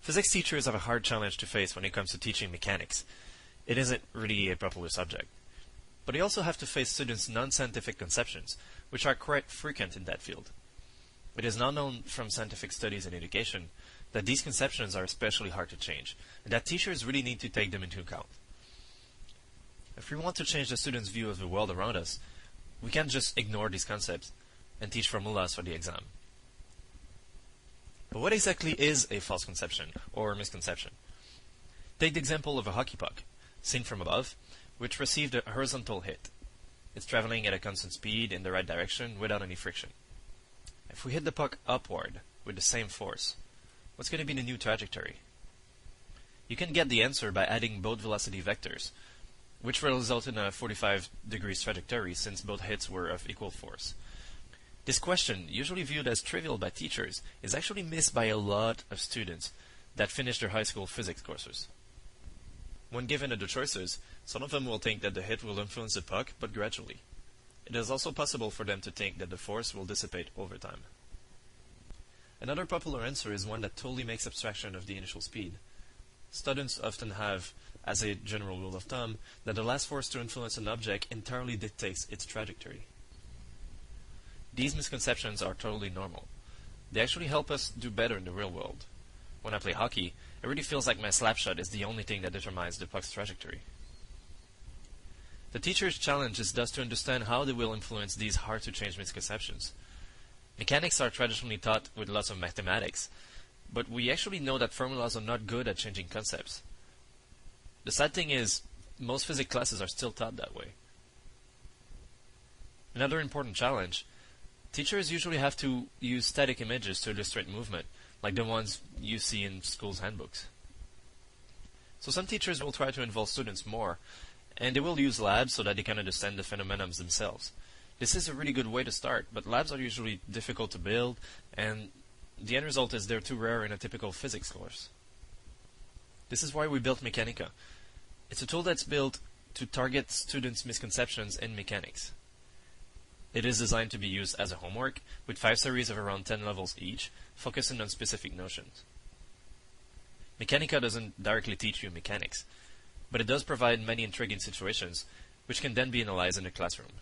Physics teachers have a hard challenge to face when it comes to teaching mechanics. It isn't really a popular subject. But they also have to face students' non-scientific conceptions, which are quite frequent in that field. It is now known from scientific studies in education that these conceptions are especially hard to change, and that teachers really need to take them into account. If we want to change the students' view of the world around us, we can't just ignore these concepts and teach formulas for the exam. But what exactly is a false conception or misconception? Take the example of a hockey puck, seen from above, which received a horizontal hit. It's traveling at a constant speed in the right direction without any friction. If we hit the puck upward with the same force, what's going to be the new trajectory? You can get the answer by adding both velocity vectors, which will result in a 45 degrees trajectory since both hits were of equal force. This question, usually viewed as trivial by teachers, is actually missed by a lot of students that finish their high school physics courses. When given the choices, some of them will think that the hit will influence the puck, but gradually. It is also possible for them to think that the force will dissipate over time. Another popular answer is one that totally makes abstraction of the initial speed. Students often have, as a general rule of thumb, that the last force to influence an object entirely dictates its trajectory. These misconceptions are totally normal. They actually help us do better in the real world. When I play hockey, it really feels like my slap shot is the only thing that determines the puck's trajectory. The teacher's challenge is thus to understand how they will influence these hard-to-change misconceptions. Mechanics are traditionally taught with lots of mathematics, but we actually know that formulas are not good at changing concepts. The sad thing is, most physics classes are still taught that way. Another important challenge: teachers usually have to use static images to illustrate movement, like the ones you see in schools' handbooks. So some teachers will try to involve students more, and they will use labs so that they can understand the phenomena themselves. This is a really good way to start, but labs are usually difficult to build, and the end result is they're too rare in a typical physics course. This is why we built Mecanika. It's a tool that's built to target students' misconceptions in mechanics. It is designed to be used as a homework, with 5 series of around 10 levels each, focusing on specific notions. Mecanika doesn't directly teach you mechanics, but it does provide many intriguing situations, which can then be analyzed in the classroom.